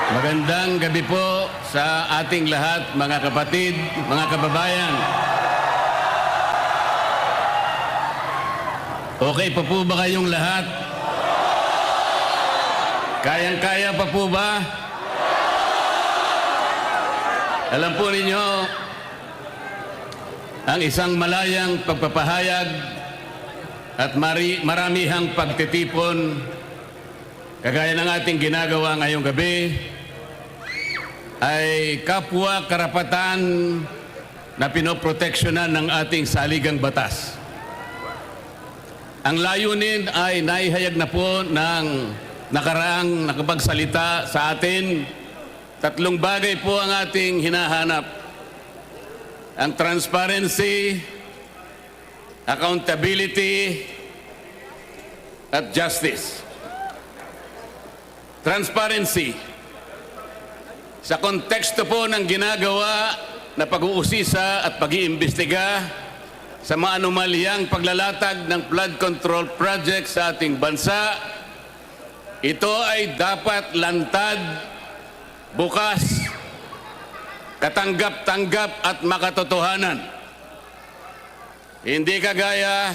Magandang gabi po sa ating lahat, mga kapatid, mga kababayan. Okay pa po ba kayong lahat? Kayang-kaya pa po ba? Alam po ninyo, ang isang malayang pagpapahayag at maramihang pagtitipon, kagaya ng ating ginagawa ngayong gabi, ay kapwa karapatan na pinoproteksyonan ng ating saligang batas. Ang layunin ay naihayag na po ng nakaraang nakapagsalita sa atin. Tatlong bagay po ang ating hinahanap: ang transparency, accountability, at justice. Transparency. Sa konteksto po ng ginagawa na pag-uusisa at pag-iimbestiga sa mga anomalyang paglalatag ng flood control project sa ating bansa, ito ay dapat lantad, bukas, katanggap-tanggap at makatotohanan. Hindi kagaya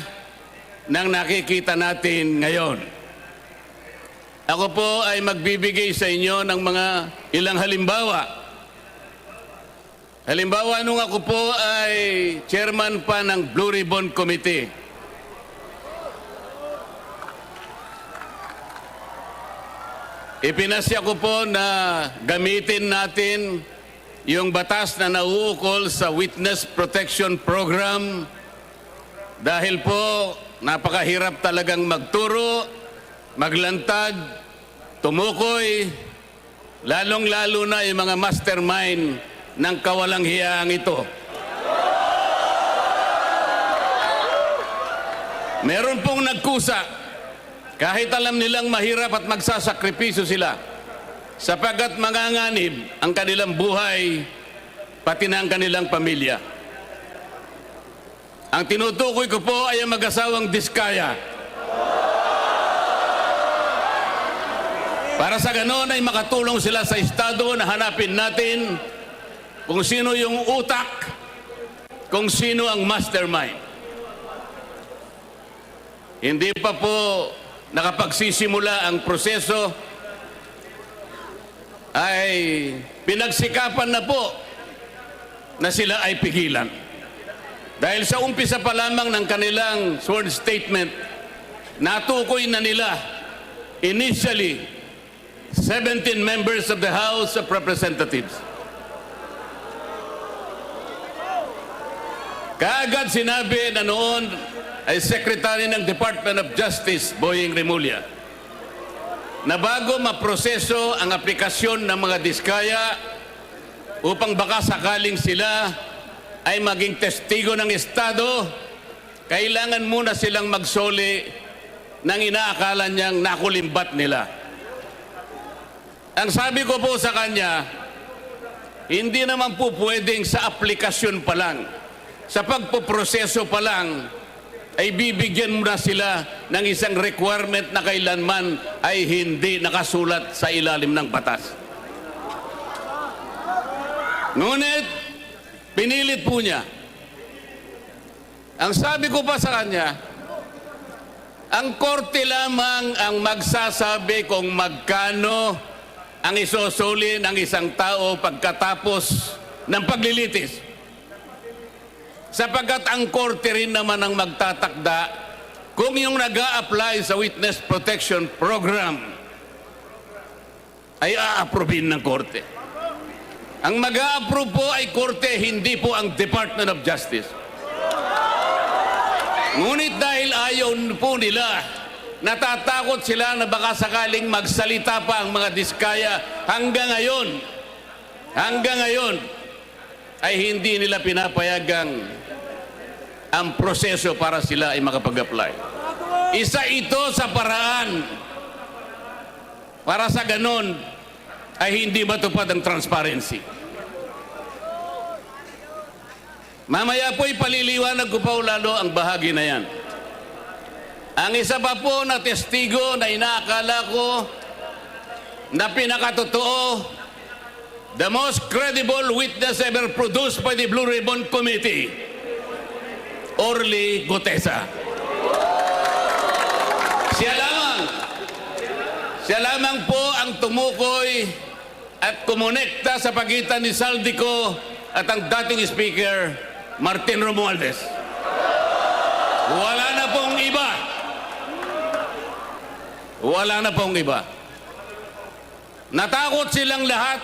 ng nakikita natin ngayon. Ako po ay magbibigay sa inyo ng mga ilang halimbawa. Halimbawa, nung ako po ay chairman pa ng Blue Ribbon Committee. Ipinasya ko po na gamitin natin yung batas na nauukol sa Witness Protection Program dahil po napakahirap talagang magturo, maglantad, tumukoy, lalong-lalo na yung mga mastermind ng kawalang hiyang ito. Meron pong nagkusa, kahit alam nilang mahirap at magsasakripisyo sila, sapagkat manganganib ang kanilang buhay, pati na ang kanilang pamilya. Ang tinutukoy ko po ay ang mag-asawang Diskaya. Para sa ganon ay makatulong sila sa Estado na hanapin natin kung sino yung utak, kung sino ang mastermind. Hindi pa po nakapagsisimula ang proseso, ay pinagsikapan na po na sila ay pigilan. Dahil sa umpisa pa lamang ng kanilang sworn statement, natukoy na nila initially 17 members of the House of Representatives. Kaagad sinabi na noon ay Secretary ng Department of Justice, Boying Remulla, na bago maproseso ang aplikasyon ng mga Diskaya upang baka sakaling sila ay maging testigo ng Estado, kailangan muna silang magsoli ng inaakala niyang nakulimbat nila. Ang sabi ko po sa kanya, hindi naman po pwedeng sa aplikasyon pa lang, sa pagpoproseso pa lang, ay bibigyan mo na sila ng isang requirement na kailanman ay hindi nakasulat sa ilalim ng batas. Ngunit, pinilit po niya. Ang sabi ko pa sa kanya, ang korte lamang ang magsasabi kung magkano ang isusuli ng isang tao pagkatapos ng paglilitis. Sapagkat ang korte rin naman ang magtatakda kung yung nag-a-apply sa Witness Protection Program ay a-approvein ng korte. Ang mag-a-approve po ay korte, hindi po ang Department of Justice. Ngunit dahil ayaw po nila, natatakot sila na baka sakaling magsalita pa ang mga Diskaya, hanggang ngayon ay hindi nila pinapayagang ang proseso para sila ay makapag-apply. Isa ito sa paraan para sa ganon ay hindi matupad ang transparency. Mamaya po ipaliliwanag ko pa lalo ang bahagi na yan. Ang isa pa po na testigo na inaakala ko na pinakatotoo the most credible witness ever produced by the Blue Ribbon Committee, Orly Gutesa. Siya lamang po ang tumukoy at kumonekta sa pagitan ni Saldico at ang dating Speaker, Martin Romualdez. Wala na pong iba. Wala na pong iba. Natakot silang lahat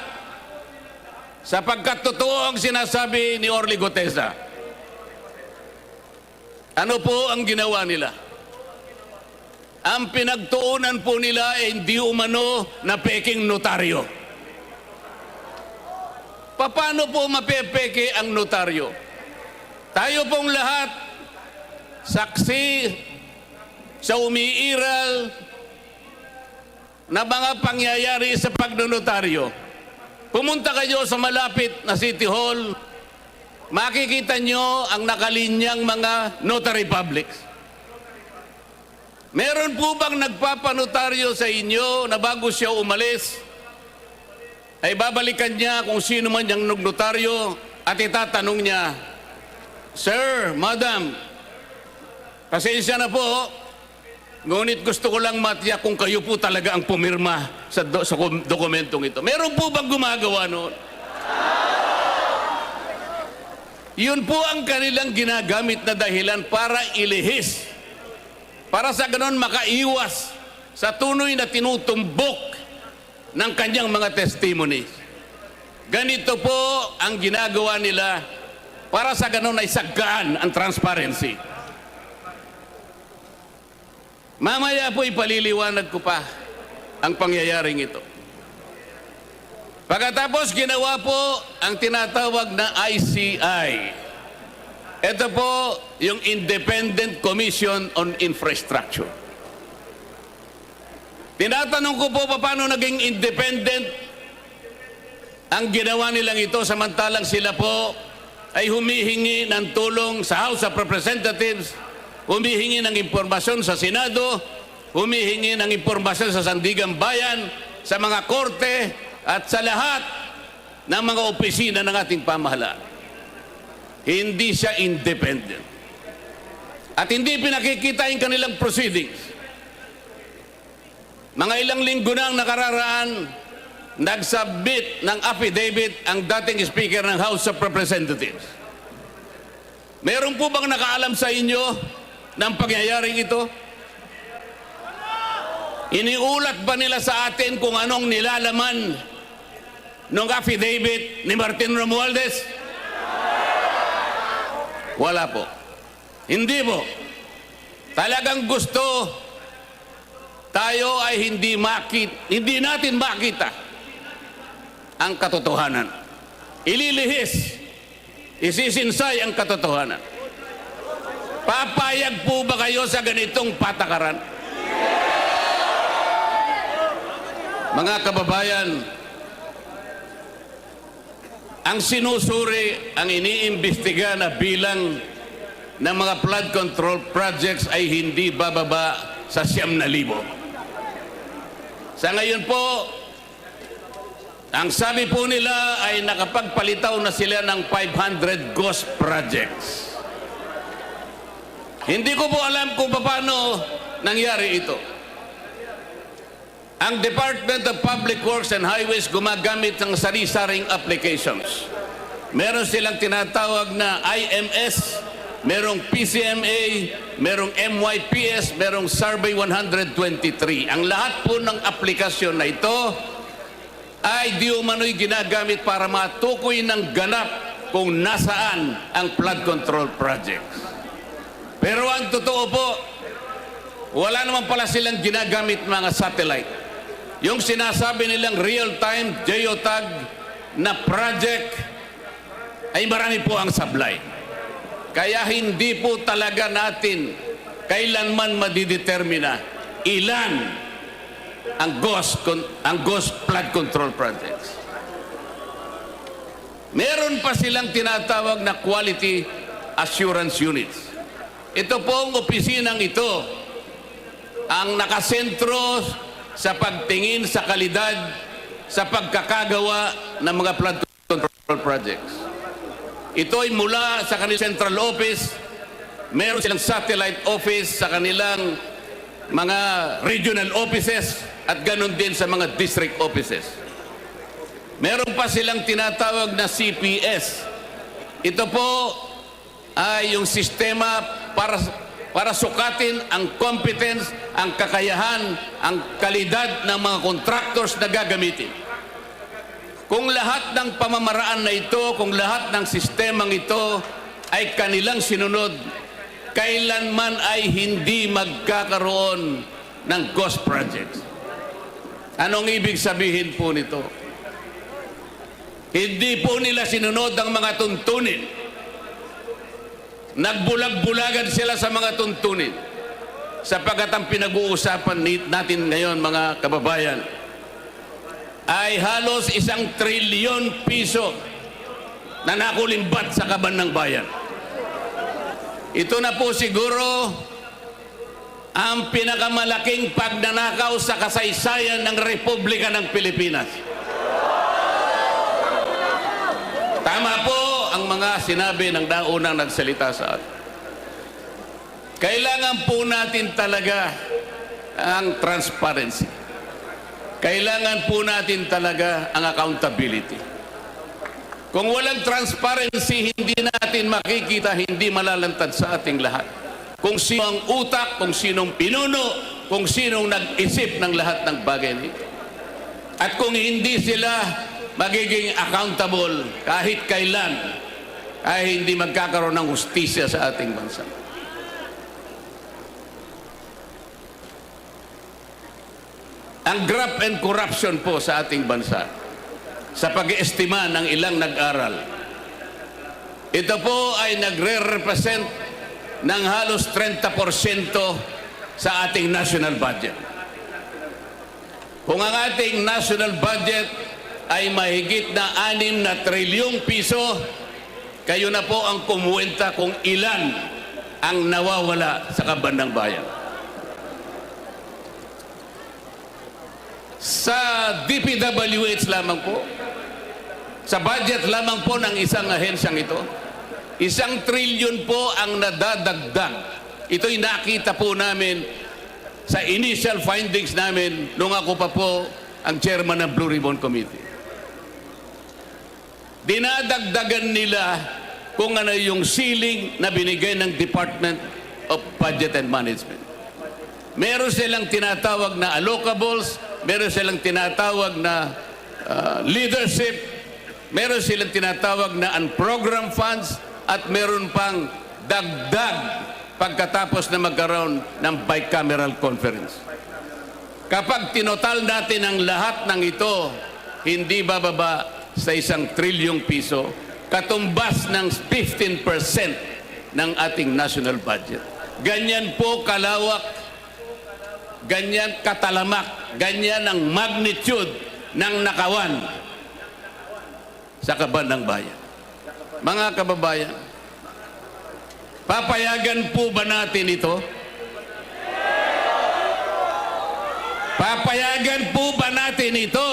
sapagkat totoo ang sinasabi ni Orly Gutesa. Ano po ang ginawa nila? Ang pinagtuunan po nila ay hindi umano na peking notaryo. Paano po mapepeke ang notaryo? Tayo pong lahat, saksi sa umiiral na mga pangyayari sa pagnonotaryo. Pumunta kayo sa malapit na City Hall, makikita nyo ang nakalinyang mga notary publics. Meron po bang nagpapanotaryo sa inyo na bago siya umalis, ay babalikan niya kung sino man yung notaryo at itatanong niya, "Sir, Madam, pasensya na po, ngunit gusto ko lang matiyak kung kayo po talaga ang pumirma sa dokumentong ito." Meron po bang gumagawa noon? Yun po ang kanilang ginagamit na dahilan para ilihis, para sa ganon makaiwas sa tunoy na tinutumbok ng kanyang mga testimonies. Ganito po ang ginagawa nila para sa ganon ay sagkaan ang transparency. Mamaya po ipaliliwanag ko pa ang pangyayaring ito. Pagkatapos ginawa po ang tinatawag na ICI. Ito po yung Independent Commission on Infrastructure. Tinatanong ko po paano naging independent ang ginawa nilang ito samantalang sila po ay humihingi ng tulong sa House of Representatives, humihingi ng impormasyon sa Senado, humihingi ng impormasyon sa Sandigang Bayan, sa mga korte at sa lahat ng mga opisina ng ating pamahalaan. Hindi siya independent. At hindi pinakikita yung kanilang proceedings. Mga ilang linggo na ang nakararaan, nagsubmit ng affidavit ang dating Speaker ng House of Representatives. Meron po bang nakaalam sa inyo ng pangyayaring ito? Iniulat ba nila sa atin kung anong nilalaman ng affidavit ni Martin Romualdez? Wala po. Hindi po. Talagang gusto tayo ay hindi natin makita ang katotohanan. Ililihis, isisinsay ang katotohanan. Papayag po ba kayo sa ganitong patakaran? Mga kababayan, ang sinusuri, ang iniimbestiga na bilang ng mga flood control projects ay hindi bababa sa 9,000. Sa ngayon po, ang sabi po nila ay nakapagpalitaw na sila ng 500 ghost projects. Hindi ko po alam kung paano nangyari ito. Ang Department of Public Works and Highways gumagamit ng sari-saring applications. Meron silang tinatawag na IMS, merong PCMA, merong MYPS, merong Survey 123. Ang lahat po ng aplikasyon na ito ay di umano'y ginagamit para matukoy ng ganap kung nasaan ang flood control projects. Pero ang totoo po, wala naman pala silang ginagamit mga satellite. Yung sinasabi nilang real-time geotag na project ay marami po ang sablay. Kaya hindi po talaga natin kailanman madidetermina ilan ang ghost flood control projects. Meron pa silang tinatawag na quality assurance units. Ito pong opisinang ito ang nakasentro sa pagtingin sa kalidad sa pagkakagawa ng mga flood control projects. Ito ay mula sa kanilang central office, meron silang satellite office sa kanilang mga regional offices at ganun din sa mga district offices. Meron pa silang tinatawag na CPS. Ito po ay yung sistema para sukatin ang competence, ang kakayahan, ang kalidad ng mga contractors na gagamitin. Kung lahat ng pamamaraan na ito, kung lahat ng sistemang ito ay kanilang sinunod, kailanman ay hindi magkakaroon ng ghost projects. Anong ibig sabihin po nito? Hindi po nila sinunod ang mga tuntunin. Nagbulag-bulagan sila sa mga tuntunin. Sapagkat ang pinag-uusapan natin ngayon, mga kababayan, ay halos 1 trilyon piso na nakulimbat sa kaban ng bayan. Ito na po siguro ang pinakamalaking pagnanakaw sa kasaysayan ng Republika ng Pilipinas. Tama po ang mga sinabi ng naunang nagsalita sa atin. Kailangan po natin talaga ang transparency. Kailangan po natin talaga ang accountability. Kung walang transparency, hindi natin makikita, hindi malalantad sa ating lahat. Kung sino ang utak, kung sinong pinuno, kung sinong nag-isip ng lahat ng bagay nito. At kung hindi sila magiging accountable kahit kailan, ay hindi magkakaroon ng hustisya sa ating bansa. Ang graft and corruption po sa ating bansa, sa pag-iestima ng ilang nag-aral, ito po ay nagre-represent ng halos 30% sa ating national budget. Kung ang ating national budget ay mahigit na 6 na trilyong piso, kayo na po ang kumuwenta kung ilan ang nawawala sa kaban ng bayan. Sa DPWH lamang po, sa budget lamang po ng isang ahensyang ito, 1 trilyon po ang nadadagdag. Ito'y nakita po namin sa initial findings namin nung ako pa po ang chairman ng Blue Ribbon Committee. Dinadagdagan nila kung ano yung ceiling na binigay ng Department of Budget and Management. Meron silang tinatawag na allocables, meron silang tinatawag na leadership, meron silang tinatawag na unprogrammed funds, at meron pang dagdag pagkatapos na magkaroon ng bicameral conference. Kapag tinotal natin ang lahat ng ito, hindi bababa sa 1 trilyong piso, katumbas ng 15% ng ating national budget. Ganyan po kalawak, ganyan katalamak, ganyan ang magnitude ng nakawan sa kaban ng bayan. Mga kababayan, papayagan po ba natin ito? Papayagan po ba natin ito?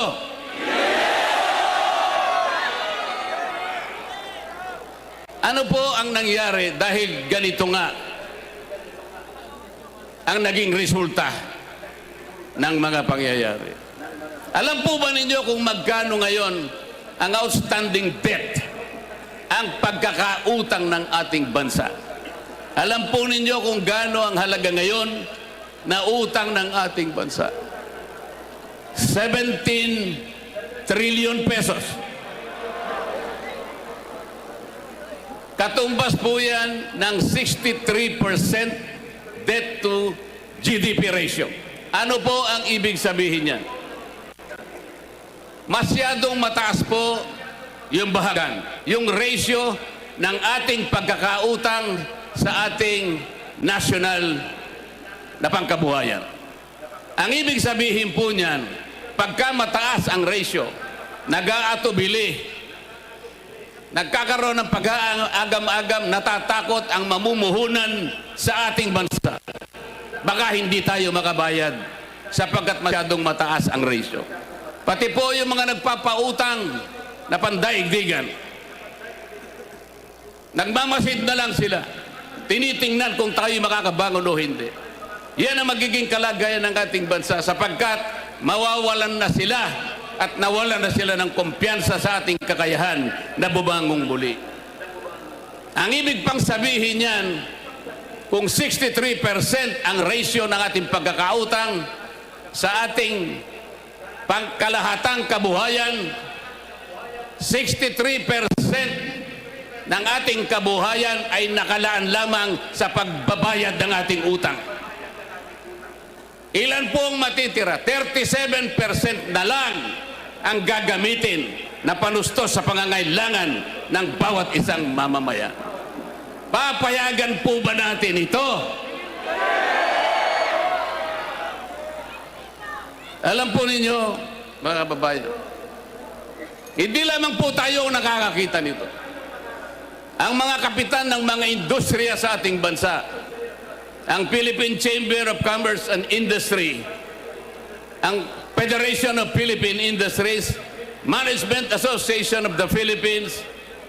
Ano po ang nangyari dahil ganito nga ang naging resulta ng mga pangyayari? Alam po ba ninyo kung magkano ngayon ang outstanding debt, ang pagkakautang ng ating bansa? Alam po ninyo kung gaano ang halaga ngayon na utang ng ating bansa? 17 trillion pesos. Katumbas po yan ng 63% debt to GDP ratio. Ano po ang ibig sabihin niyan? Masyadong mataas po yung bahagan, yung ratio ng ating pagkakautang sa ating national na pangkabuhayan. Ang ibig sabihin po niyan, pagka mataas ang ratio, nag-aatubili, nagkakaroon ng pag-aagam-agam, natatakot ang mamumuhunan sa ating bansa. Baka hindi tayo makabayad sapagkat masyadong mataas ang ratio. Pati po yung mga nagpapautang na pandaigdigan. Nagmamasid na lang sila. Tinitingnan kung tayo makakabangon o hindi. Yan ang magiging kalagayan ng ating bansa sapagkat mawawalan na sila at nawalan na sila ng kumpiyansa sa ating kakayahan na bumangong muli. Ang ibig pang sabihin yan, kung 63% ang ratio ng ating pagkakautang sa ating pangkalahatang kabuhayan, 63% ng ating kabuhayan ay nakalaan lamang sa pagbabayad ng ating utang. Ilan po ang matitira? 37% na lang ang gagamitin na panustos sa pangangailangan ng bawat isang mamamayan. Papayagan po ba natin ito? Alam po ninyo, mga kababayan, hindi lamang po tayo nakakakita nito. Ang mga kapitan ng mga industriya sa ating bansa, ang Philippine Chamber of Commerce and Industry, ang Federation of Philippine Industries, Management Association of the Philippines,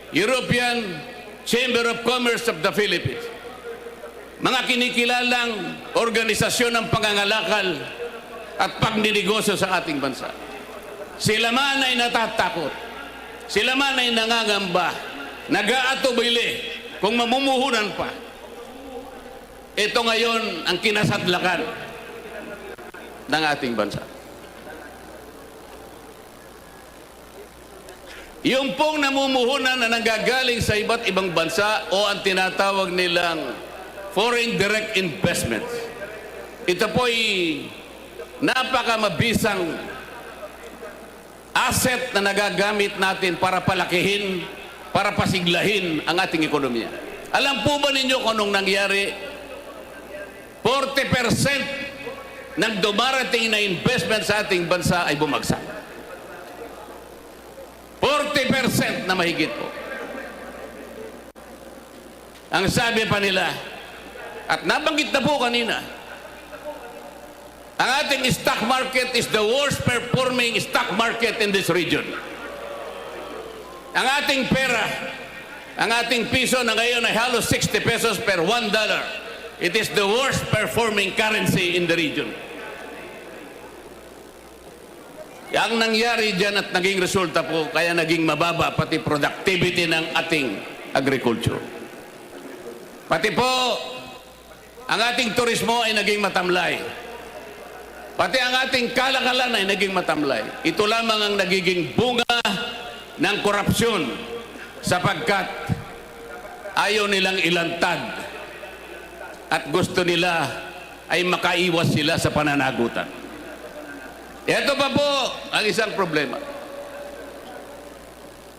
European Chamber of Commerce of the Philippines, mga kinikilalang organisasyon ng pangangalakal at pagninegosyo sa ating bansa. Sila man ay natatakot, sila man ay nangangamba, nag-aatubili kung mamumuhunan pa. Ito ngayon ang kinasadlakan ng ating bansa. Yung pong namumuhunan na nanggagaling sa iba't ibang bansa o ang tinatawag nilang foreign direct investments, ito po ay napakamabisang asset na nagagamit natin para palakihin, para pasiglahin ang ating ekonomiya. Alam po ba ninyo kung anong nangyari? 40% ng dumarating na investment sa ating bansa ay bumagsak. 40% na mahigit po. Ang sabi pa nila, at nabanggit na po kanina, ang ating stock market is the worst performing stock market in this region. Ang ating pera, ang ating piso na ngayon ay halos 60 pesos per $1. It is the worst performing currency in the region. Ang nangyari dyan at naging resulta po, kaya naging mababa pati productivity ng ating agriculture. Pati po, ang ating turismo ay naging matamlay. Pati ang ating kalakalan ay naging matamlay. Ito lamang ang nagiging bunga ng korupsyon sapagkat ayaw nilang ilantad at gusto nila ay makaiwas sila sa pananagutan. Ito pa po ang isang problema.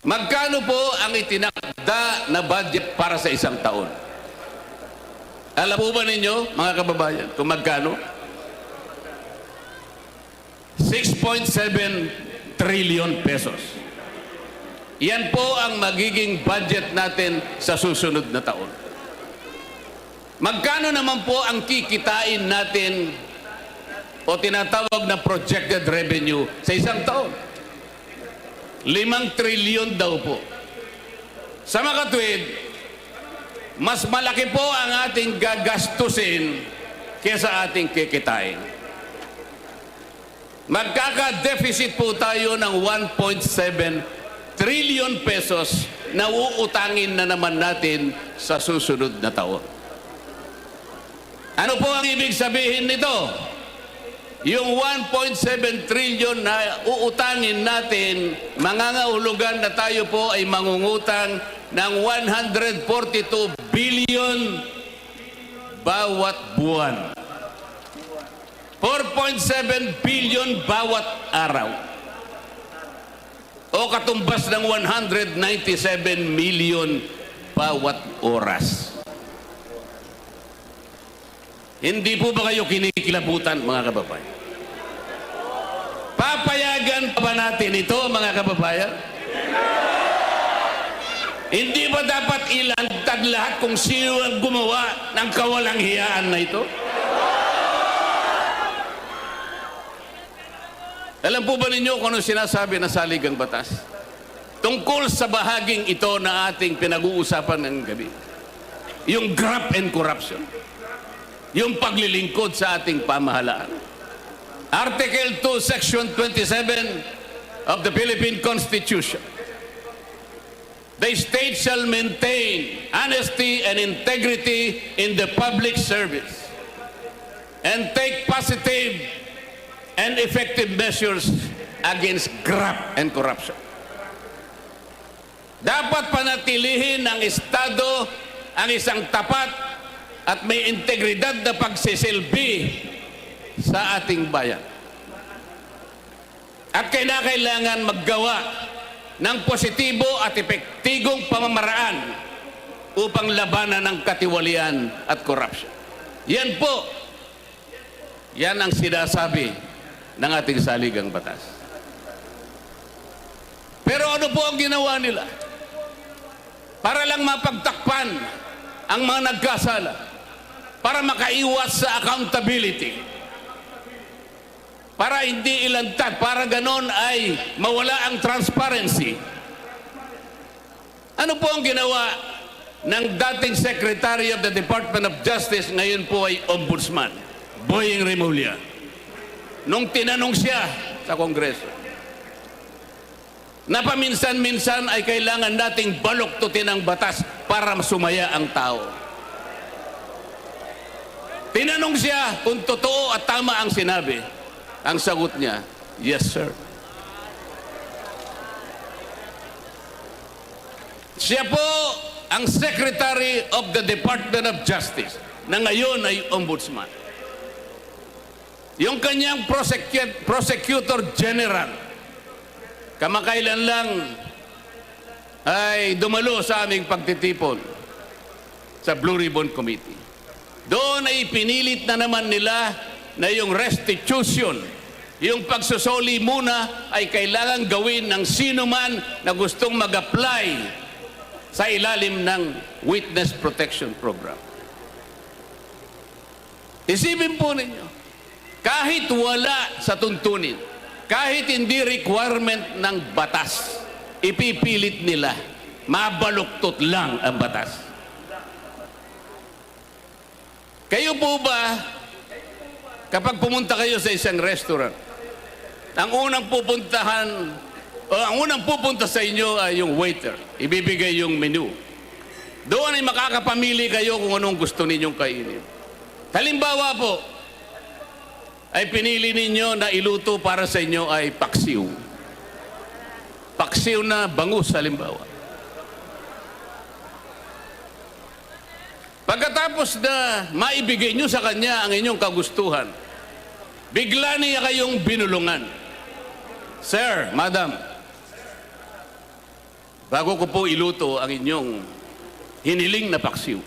Magkano po ang itinakda na budget para sa isang taon? Alam po ba ninyo, mga kababayan, kung magkano? 6.7 trillion pesos. Yan po ang magiging budget natin sa susunod na taon. Magkano naman po ang kikitain natin o tinatawag na projected revenue sa isang taon? 5 trillion daw po. Sa makatwid, mas malaki po ang ating gagastusin kesa ating kikitain. Magkaka-deficit po tayo ng 1.7 trillion pesos na uutangin na naman natin sa susunod na taon. Ano po ang ibig sabihin nito? Yung 1.7 trillion na uutangin natin, mangangahulugan na tayo po ay mangungutang ng 142 billion bawat buwan. 4.7 billion bawat araw. O katumbas ng 197 million bawat oras. Hindi po ba kayo kinikilabutan, mga kababayan? Papayagan pa ba natin ito, mga kababayan? Hindi ba dapat ilantad lahat kung sino ang gumawa ng kawalang hiyaan na ito? Alam po ba ninyo kung ano sinasabi ng saligang batas? Tungkol sa bahaging ito na ating pinag-uusapan ng gabi. Yung graft and corruption. Yung paglilingkod sa ating pamahalaan. Article 2, Section 27 of the Philippine Constitution. The state shall maintain honesty and integrity in the public service and take positive and effective measures against graft and corruption. Dapat panatilihin ng Estado ang isang tapat at may integridad na pagsisilbi sa ating bayan. At kailangan maggawa ng positibo at epektigong pamamaraan upang labanan ng katiwalian at corruption. Yan po, yan ang sinasabi ng ating saligang batas. Pero ano po ang ginawa nila? Para lang mapagtakpan ang mga nagkasala, para makaiwas sa accountability, para hindi ilantad, para ganon ay mawala ang transparency. Ano po ang ginawa ng dating Secretary of the Department of Justice, ngayon po ay Ombudsman, Boying Remulla, nung tinanong siya sa Kongreso na paminsan-minsan ay kailangan nating baluktutin ang batas para sumaya ang tao. Tinanong siya kung totoo at tama ang sinabi. Ang sagot niya, yes sir. Siya po ang Secretary of the Department of Justice na ngayon ay Ombudsman. Yung kanyang Prosecutor General, kamakailan lang ay dumalo sa aming pagtitipon sa Blue Ribbon Committee. Doon ay pinilit na naman nila na yung restitution, yung pagsusoli muna ay kailangan gawin ng sino man na gustong mag-apply sa ilalim ng Witness Protection Program. Isipin po ninyo, kahit wala sa tuntunin, kahit hindi requirement ng batas, ipipilit nila, mabaluktot lang ang batas. Kayo po ba, kapag pumunta kayo sa isang restaurant, ang unang pupuntahan, o ang unang pupunta sa inyo ay yung waiter, ibibigay yung menu. Doon ay makakapamili kayo kung anong gusto ninyong kainin. Halimbawa po, ay pinili ninyo na iluto para sa inyo ay paksiw. Paksiw na bangus, halimbawa. Pagkatapos na maibigay nyo sa kanya ang inyong kagustuhan, bigla niya kayong binulungan. Sir, madam, bago ko po iluto ang inyong hiniling na paksiw,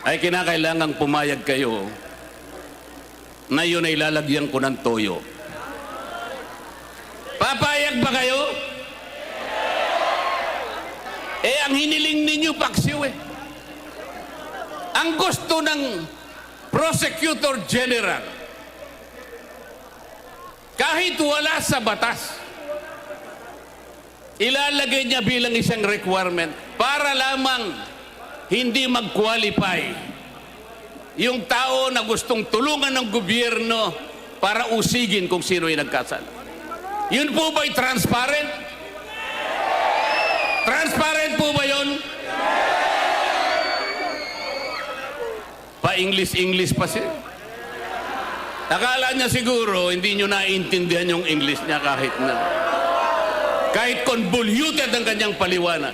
ay kinakailangang pumayag kayo na yun ay lalagyan ko ng toyo. Papayag ba kayo? Eh, ang hiniling ninyo paksiw eh. Ang gusto ng Prosecutor General, kahit wala sa batas, ilalagay niya bilang isang requirement para lamang hindi mag-qualify yung tao na gustong tulungan ng gobyerno para usigin kung sino yung nagkasala. Yun po ba'y transparent? Transparent po ba yun? Pa-English pa siya. Akala niya siguro hindi nyo naiintindihan yung English niya kahit convoluted ang kanyang paliwanag.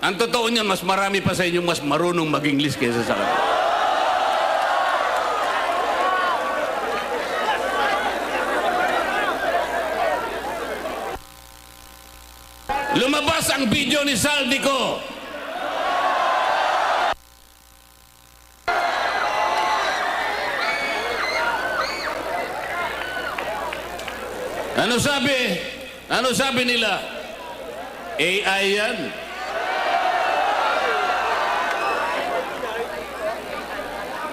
Ang totoo niya, mas marami pa sa inyo mas marunong mag-English kaysa sa kanya. Lumabas ang video ni Saldico. Ano sabi? Ano sabi nila? AI yan.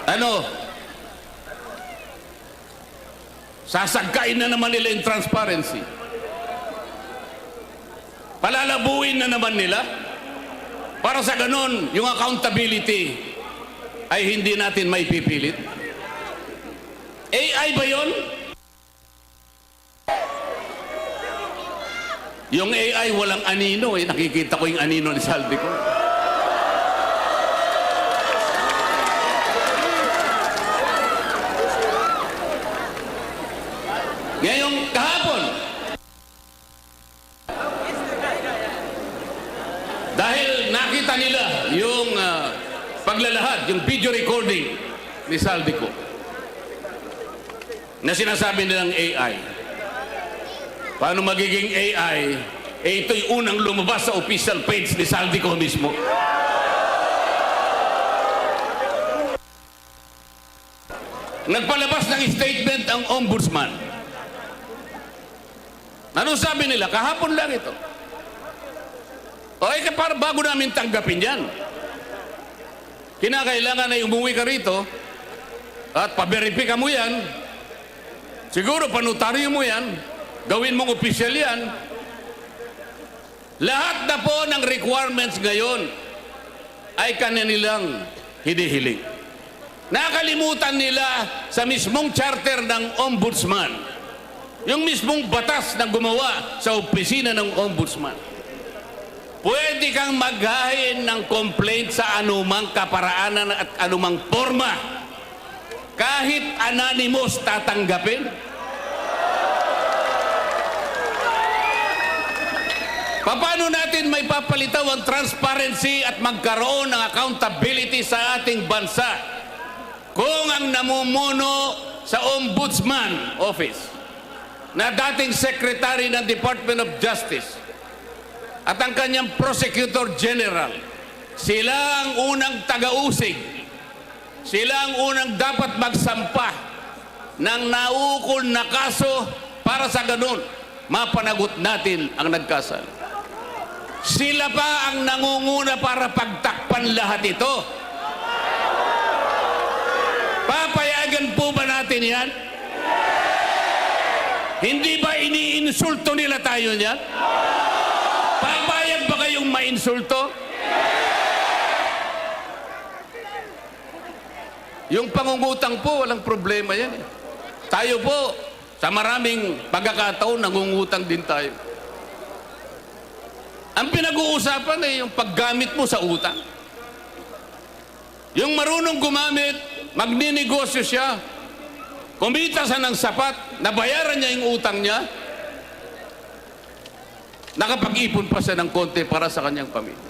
Ano? Sasagkain na naman nila yung transparency. Palalabuin na naman nila. Para sa ganon, yung accountability ay hindi natin may pipilit. AI ba yun? Yung AI walang anino eh. Nakikita ko yung anino ni Saldico. Ngayong kahapon, dahil nakita nila yung paglalahad, yung video recording ni Saldico na sinasabi nilang AI. Paano magiging AI? Eh ito'y unang lumabas sa official page ni Saldico mismo. Nagpalabas ng statement ang ombudsman. Ano sabi nila? Kahapon lang ito. O ay para bago namin tanggapin yan. Kinakailangan na umuwi ka rito at paberipika mo yan. Siguro panutaryo mo yan. Gawin mong opisyal yan. Lahat na po ng requirements ngayon ay kanilang hinihiling. Nakalimutan nila sa mismong charter ng ombudsman. Yung mismong batas na gumawa sa opisina ng ombudsman. Pwede kang maghain ng complaint sa anumang kaparaanan at anumang forma. Kahit anonymous tatanggapin. Paano natin may papalitaw ang transparency at magkaroon ng accountability sa ating bansa kung ang namumuno sa Ombudsman Office na dating Secretary ng Department of Justice at ang kanyang Prosecutor General, sila ang unang taga-usig, sila ang unang dapat magsampa ng naukol na kaso para sa ganun mapanagot natin ang nagkasala. Sila pa ang nangunguna para pagtakpan lahat ito. Papayagan po ba natin yan? Hindi ba iniinsulto nila tayo niyan? Papayag ba kayong mainsulto? Yung pangungutang po, walang problema yan eh. Tayo po, sa maraming pagkakataon, nangungutang din tayo. Ang pinag-uusapan ay yung paggamit mo sa utang. Yung marunong gumamit, magninegosyo siya, kumita siya ng sapat, nabayaran niya yung utang niya, nakapag-ipon pa siya ng konti para sa kanyang pamilya.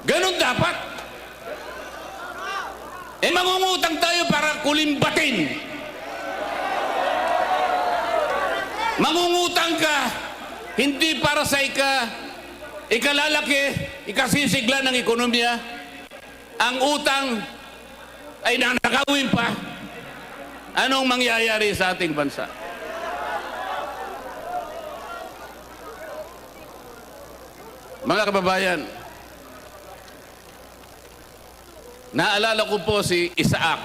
Ganon dapat. Eh mangungutang tayo para kulimbatin. Mangungutang ka, hindi para sa ikalalaki, ikasisigla ng ekonomiya. Ang utang ay nanakawin pa. Anong mangyayari sa ating bansa? Mga kababayan, naalala ko po si Isaac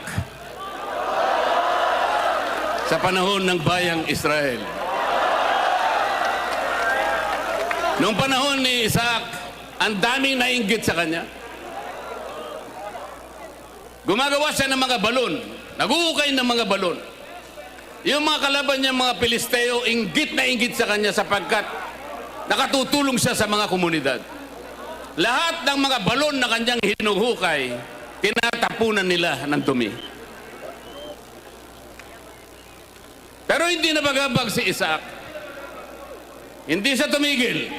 sa panahon ng bayang Israel. Noong panahon ni Isaac, ang daming nainggit sa kanya. Gumagawa siya ng mga balon. Naguhukay ng mga balon. Yung mga kalaban niya, mga Pilisteo, inggit na inggit sa kanya sapagkat nakatutulong siya sa mga komunidad. Lahat ng mga balon na kanyang hinuhukay, tinatapunan nila ng dumi. Pero hindi nabagabag si Isaac. Hindi siya tumigil.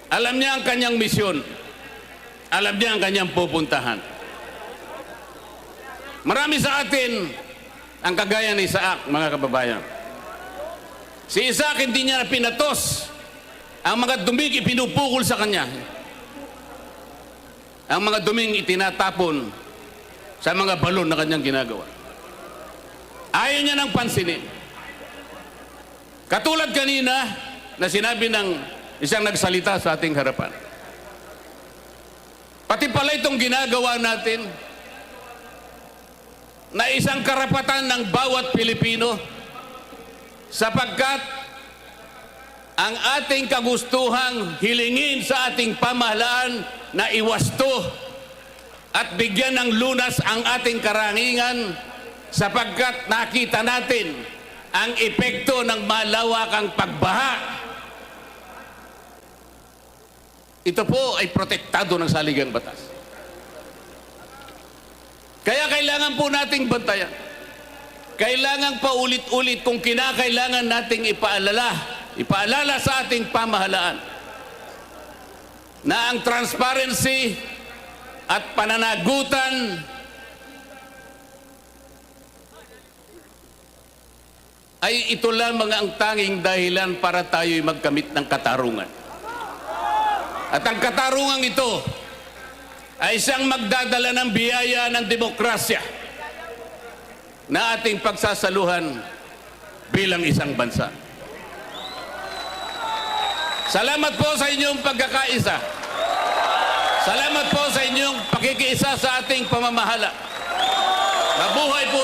Alam niya ang kanyang misyon. Alam niya ang kanyang pupuntahan. Marami sa atin ang kagaya ni Isaac, mga kababayan. Si Isaac hindi niya pinatos ang mga duming ipinupukol sa kanya. Ang mga duming itinatapon sa mga balon na kanyang ginagawa. Ayaw niya nang pansinin. Katulad kanina na sinabi ng isang nagsalita sa ating harapan. Pati pala itong ginagawa natin na isang karapatan ng bawat Pilipino sapagkat ang ating kagustuhang hilingin sa ating pamahalaan na iwasto at bigyan ng lunas ang ating karangingan sapagkat nakita natin ang epekto ng malawakang pagbaha. Ito po ay protektado ng saligang batas. Kaya kailangan po nating bantayan. Kailangan paulit-ulit kung kinakailangan nating ipaalala sa ating pamahalaan na ang transparency at pananagutan ay ito lamang ang tanging dahilan para tayo'y magkamit ng katarungan. At ang katarungang ito ay siyang magdadala ng biyaya ng demokrasya na ating pagsasaluhan bilang isang bansa. Salamat po sa inyong pagkakaisa. Salamat po sa inyong pakikiisa sa ating pamamahala. Mabuhay po